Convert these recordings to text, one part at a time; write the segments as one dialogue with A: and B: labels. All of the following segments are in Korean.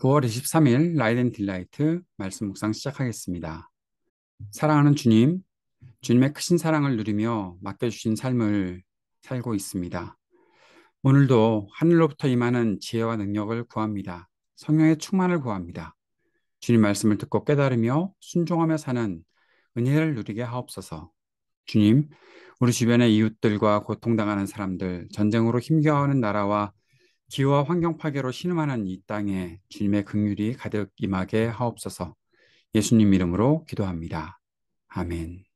A: 9월 23일 라이덴 딜라이트 말씀 묵상 시작하겠습니다. 사랑하는 주님, 주님의 크신 사랑을 누리며 맡겨주신 삶을 살고 있습니다. 오늘도 하늘로부터 임하는 지혜와 능력을 구합니다. 성령의 충만을 구합니다. 주님 말씀을 듣고 깨달으며 순종하며 사는 은혜를 누리게 하옵소서. 주님, 우리 주변의 이웃들과 고통당하는 사람들, 전쟁으로 힘겨워하는 나라와 기후와 환경 파괴로 신음하는 이 땅에 주님의 긍휼이 가득 임하게 하옵소서. 예수님 이름으로 기도합니다. 아멘.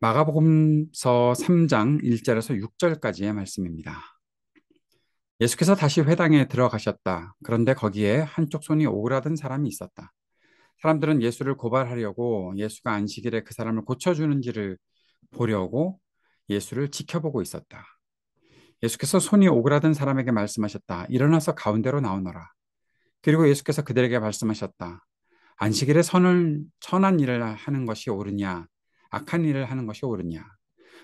A: 마가복음서 3장 1절에서 6절까지의 말씀입니다. 예수께서 다시 회당에 들어가셨다. 그런데 거기에 한쪽 손이 오그라든 사람이 있었다. 사람들은 예수를 고발하려고 예수가 안식일에 그 사람을 고쳐주는지를 보려고 예수를 지켜보고 있었다. 예수께서 손이 오그라든 사람에게 말씀하셨다. 일어나서 가운데로 나오너라. 그리고 예수께서 그들에게 말씀하셨다. 안식일에 선한 일을 하는 것이 옳으냐, 악한 일을 하는 것이 옳으냐,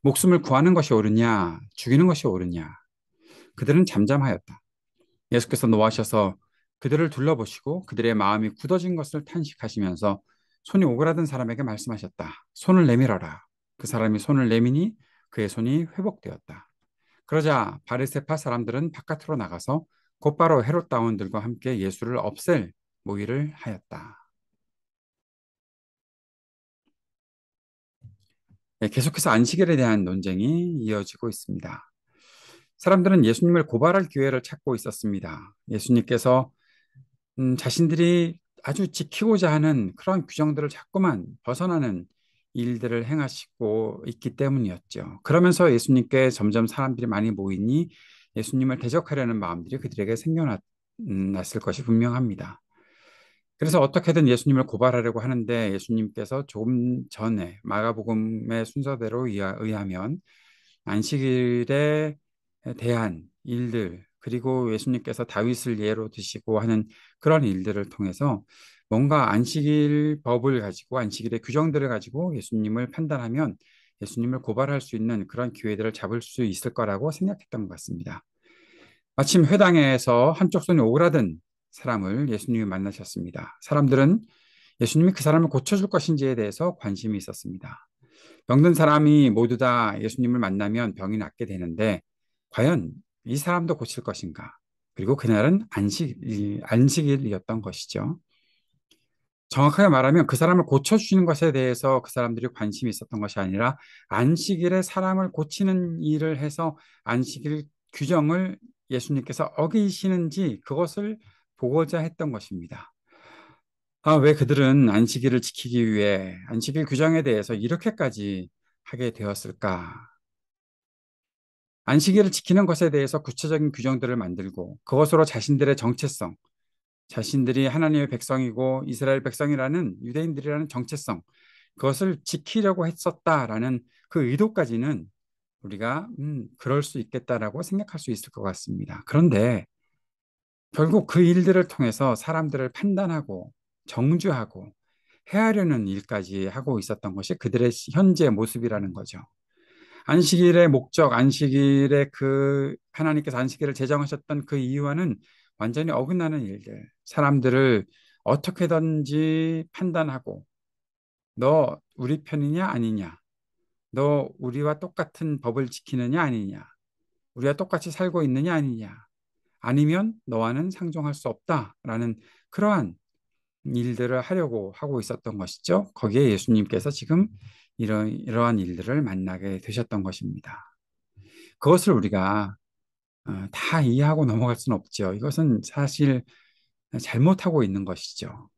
A: 목숨을 구하는 것이 옳으냐, 죽이는 것이 옳으냐. 그들은 잠잠하였다. 예수께서 노하셔서 그들을 둘러보시고 그들의 마음이 굳어진 것을 탄식하시면서 손이 오그라든 사람에게 말씀하셨다. 손을 내밀어라. 그 사람이 손을 내미니 그의 손이 회복되었다. 그러자 바리새파 사람들은 바깥으로 나가서 곧바로 헤롯 다원들과 함께 예수를 없앨 모의를 하였다. 네, 계속해서 안식일에 대한 논쟁이 이어지고 있습니다. 사람들은 예수님을 고발할 기회를 찾고 있었습니다. 예수님께서 자신들이 아주 지키고자 하는 그런 규정들을 자꾸만 벗어나는 일들을 행하시고 있기 때문이었죠. 그러면서 예수님께 점점 사람들이 많이 모이니 예수님을 대적하려는 마음들이 그들에게 생겨났을 것이 분명합니다. 그래서 어떻게든 예수님을 고발하려고 하는데 예수님께서 조금 전에 마가복음의 순서대로 의하면 안식일에 대한 일들 그리고 예수님께서 다윗을 예로 드시고 하는 그런 일들을 통해서 뭔가 안식일 법을 가지고 안식일의 규정들을 가지고 예수님을 판단하면 예수님을 고발할 수 있는 그런 기회들을 잡을 수 있을 거라고 생각했던 것 같습니다. 마침 회당에서 한쪽 손이 오그라든 사람을 예수님이 만나셨습니다. 사람들은 예수님이 그 사람을 고쳐줄 것인지에 대해서 관심이 있었습니다. 병든 사람이 모두 다 예수님을 만나면 병이 낫게 되는데 과연 이 사람도 고칠 것인가? 그리고 그날은 안식일이었던 것이죠. 정확하게 말하면 그 사람을 고쳐주시는 것에 대해서 그 사람들이 관심이 있었던 것이 아니라 안식일에 사람을 고치는 일을 해서 안식일 규정을 예수님께서 어기시는지 그것을 보고자 했던 것입니다. 왜 그들은 안식일을 지키기 위해 안식일 규정에 대해서 이렇게까지 하게 되었을까? 안식일을 지키는 것에 대해서 구체적인 규정들을 만들고 그것으로 자신들의 정체성, 자신들이 하나님의 백성이고 이스라엘 백성이라는 유대인들이라는 정체성, 그것을 지키려고 했었다라는 그 의도까지는 우리가 그럴 수 있겠다라고 생각할 수 있을 것 같습니다. 그런데 결국 그 일들을 통해서 사람들을 판단하고 정죄하고 해하려는 일까지 하고 있었던 것이 그들의 현재 모습이라는 거죠. 안식일의 목적, 안식일의 그 하나님께서 안식일을 제정하셨던 그 이유와는 완전히 어긋나는 일들, 사람들을 어떻게든지 판단하고 너 우리 편이냐 아니냐, 너 우리와 똑같은 법을 지키느냐 아니냐, 우리와 똑같이 살고 있느냐 아니냐, 아니면 너와는 상종할 수 없다라는 그러한 일들을 하려고 하고 있었던 것이죠. 거기에 예수님께서 지금 이러한 일들을 만나게 되셨던 것입니다. 그것을 우리가 다 이해하고 넘어갈 수는 없죠. 이것은 사실 잘못하고 있는 것이죠.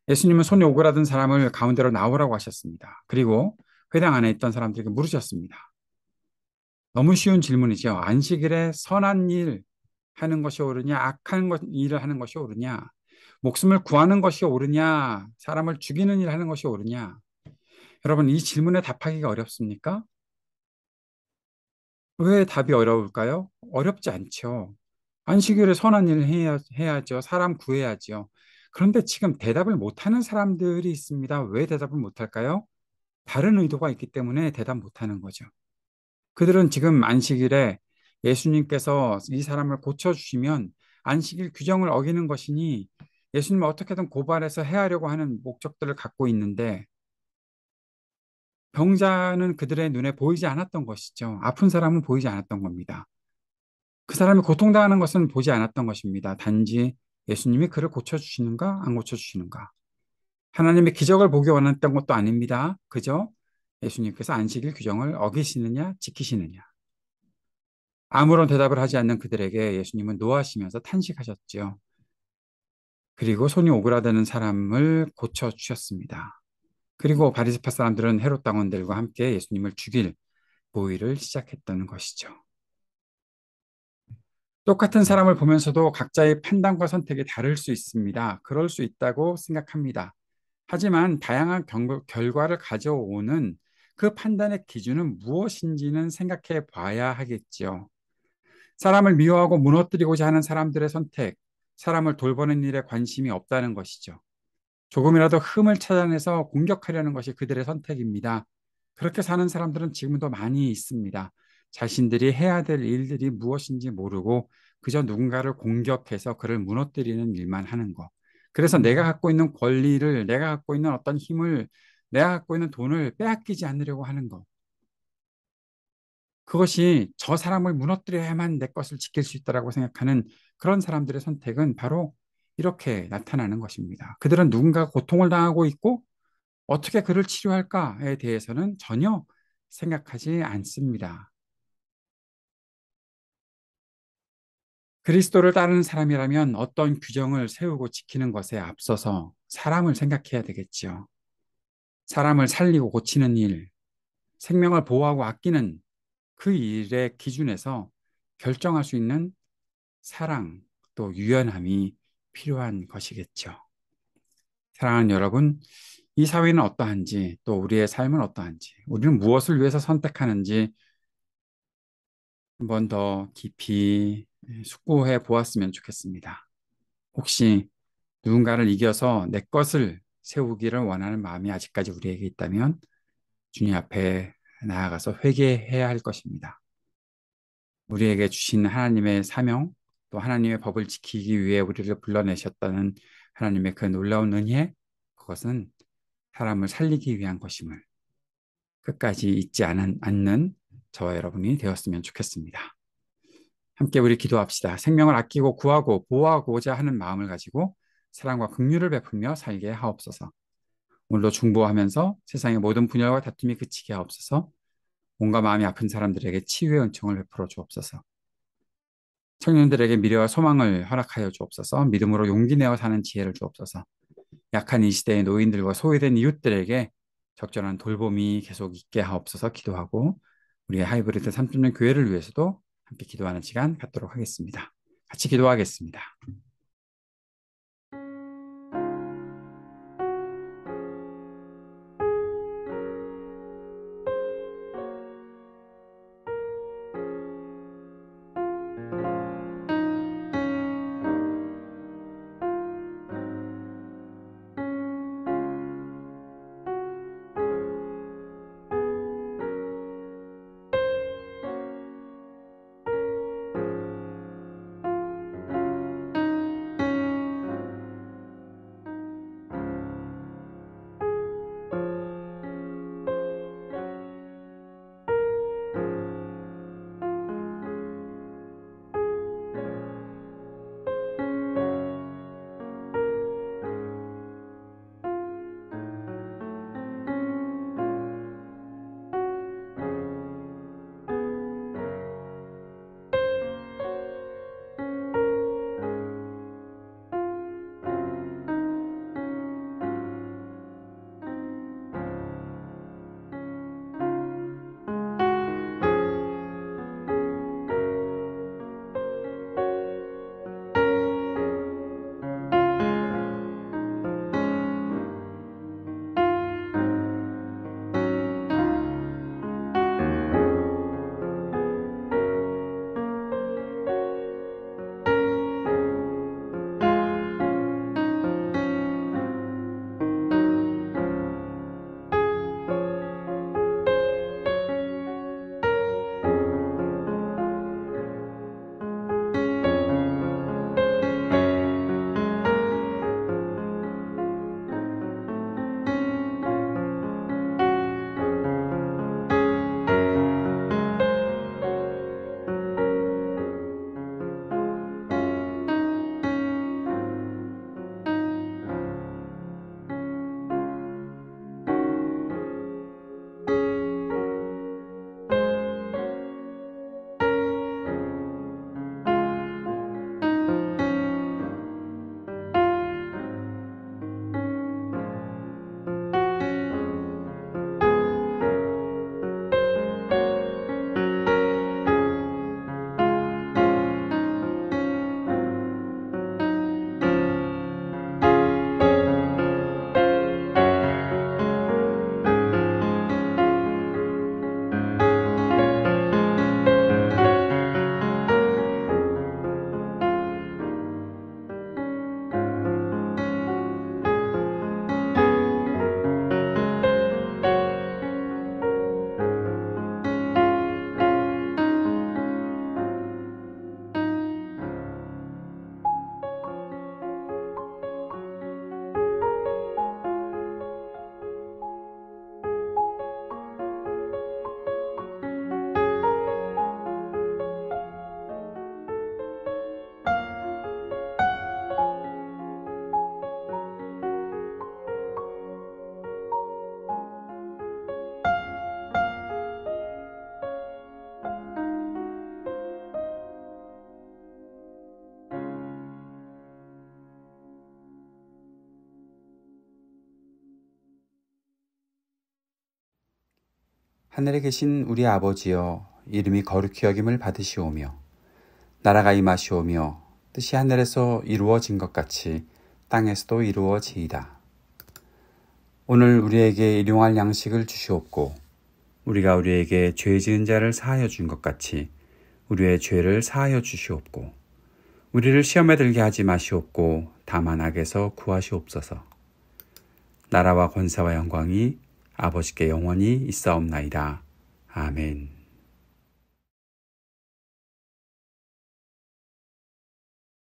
A: 예수님은 손이 오그라든 사람을 가운데로 나오라고 하셨습니다. 그리고 회당 안에 있던 사람들에게 물으셨습니다. 너무 쉬운 질문이죠. 안식일에 선한 일 하는 것이 옳으냐, 일을 하는 것이 옳으냐, 목숨을 구하는 것이 옳으냐, 사람을 죽이는 일 하는 것이 옳으냐. 여러분, 이 질문에 답하기가 어렵습니까? 왜 답이 어려울까요? 어렵지 않죠. 안식일에 선한 일을 해야죠. 사람 구해야죠. 그런데 지금 대답을 못하는 사람들이 있습니다. 왜 대답을 못할까요? 다른 의도가 있기 때문에 대답 못하는 거죠. 그들은 지금 안식일에 예수님께서 이 사람을 고쳐주시면 안식일 규정을 어기는 것이니 예수님을 어떻게든 고발해서 해하려고 하는 목적들을 갖고 있는데 병자는 그들의 눈에 보이지 않았던 것이죠. 아픈 사람은 보이지 않았던 겁니다. 그 사람이 고통당하는 것은 보지 않았던 것입니다. 단지 예수님이 그를 고쳐주시는가, 안 고쳐주시는가. 하나님의 기적을 보기 원했던 것도 아닙니다. 그저 예수님께서 안식일 규정을 어기시느냐, 지키시느냐. 아무런 대답을 하지 않는 그들에게 예수님은 노하시면서 탄식하셨죠. 그리고 손이 오그라드는 사람을 고쳐주셨습니다. 그리고 바리새파 사람들은 헤롯 당원들과 함께 예수님을 죽일 모의를 시작했다는 것이죠. 똑같은 사람을 보면서도 각자의 판단과 선택이 다를 수 있습니다. 그럴 수 있다고 생각합니다. 하지만 다양한 결과를 가져오는 그 판단의 기준은 무엇인지는 생각해 봐야 하겠지요. 사람을 미워하고 무너뜨리고자 하는 사람들의 선택, 사람을 돌보는 일에 관심이 없다는 것이죠. 조금이라도 흠을 찾아내서 공격하려는 것이 그들의 선택입니다. 그렇게 사는 사람들은 지금도 많이 있습니다. 자신들이 해야 될 일들이 무엇인지 모르고 그저 누군가를 공격해서 그를 무너뜨리는 일만 하는 것. 그래서 내가 갖고 있는 권리를, 내가 갖고 있는 어떤 힘을, 내가 갖고 있는 돈을 빼앗기지 않으려고 하는 것. 그것이 저 사람을 무너뜨려야만 내 것을 지킬 수 있다라고 생각하는 그런 사람들의 선택은 바로 이렇게 나타나는 것입니다. 그들은 누군가 고통을 당하고 있고 어떻게 그를 치료할까에 대해서는 전혀 생각하지 않습니다. 그리스도를 따르는 사람이라면 어떤 규정을 세우고 지키는 것에 앞서서 사람을 생각해야 되겠지요. 사람을 살리고 고치는 일, 생명을 보호하고 아끼는 그 일의 기준에서 결정할 수 있는 사랑 또 유연함이 필요한 것이겠죠. 사랑하는 여러분, 이 사회는 어떠한지 또 우리의 삶은 어떠한지 우리는 무엇을 위해서 선택하는지 한 번 더 깊이 숙고해 보았으면 좋겠습니다. 혹시 누군가를 이겨서 내 것을 세우기를 원하는 마음이 아직까지 우리에게 있다면 주님 앞에 나아가서 회개해야 할 것입니다. 우리에게 주신 하나님의 사명, 또 하나님의 법을 지키기 위해 우리를 불러내셨다는 하나님의 그 놀라운 은혜, 그것은 사람을 살리기 위한 것임을 끝까지 잊지 않는 저와 여러분이 되었으면 좋겠습니다. 함께 우리 기도합시다. 생명을 아끼고 구하고 보호하고자 하는 마음을 가지고 사랑과 긍휼을 베풀며 살게 하옵소서. 오늘도 중보하면서 세상의 모든 분열과 다툼이 그치게 하옵소서. 몸과 마음이 아픈 사람들에게 치유의 은총을 베풀어 주옵소서. 청년들에게 미래와 소망을 허락하여 주옵소서. 믿음으로 용기 내어 사는 지혜를 주옵소서. 약한 이 시대의 노인들과 소외된 이웃들에게 적절한 돌봄이 계속 있게 하옵소서 기도하고 우리의 하이브리드 3.0 교회를 위해서도 함께 기도하는 시간 갖도록 하겠습니다. 같이 기도하겠습니다. 하늘에 계신 우리 아버지여, 이름이 거룩히 여김을 받으시오며 나라가 임하시오며 뜻이 하늘에서 이루어진 것 같이 땅에서도 이루어지이다. 오늘 우리에게 일용할 양식을 주시옵고 우리가 우리에게 죄 지은 자를 사하여 준 것 같이 우리의 죄를 사하여 주시옵고 우리를 시험에 들게 하지 마시옵고 다만 악에서 구하시옵소서. 나라와 권세와 영광이 아버지께 영원히 있사옵나이다. 아멘.